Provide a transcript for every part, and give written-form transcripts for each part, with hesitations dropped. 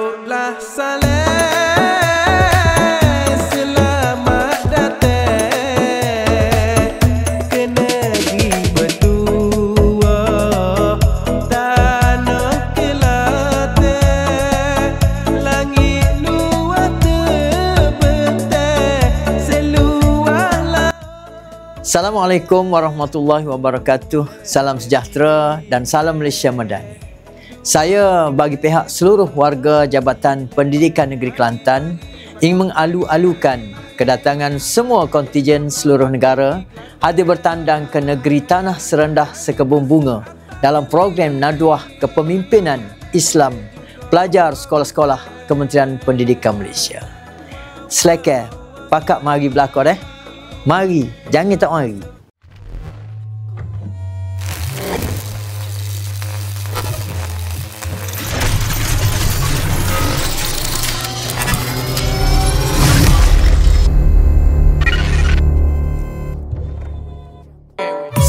Sambutlah saleh, selamat datang ke negeri bertua, tanah Kelantan, langit luar terbentang seluar. Assalamualaikum warahmatullahi wabarakatuh. Salam sejahtera dan salam Malaysia Madani. Saya bagi pihak seluruh warga Jabatan Pendidikan Negeri Kelantan ingin mengalu-alukan kedatangan semua kontijen seluruh negara hadir bertandang ke negeri tanah serendah sekebun bunga dalam program Nadwah Kepemimpinan Islam pelajar sekolah-sekolah Kementerian Pendidikan Malaysia. Selekar, pakak mari belakang Mari, jangan tak mari.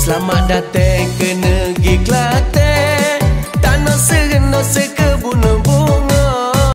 Selamat datang ke negeri Kelantan, tanah serendah sekebun bunga.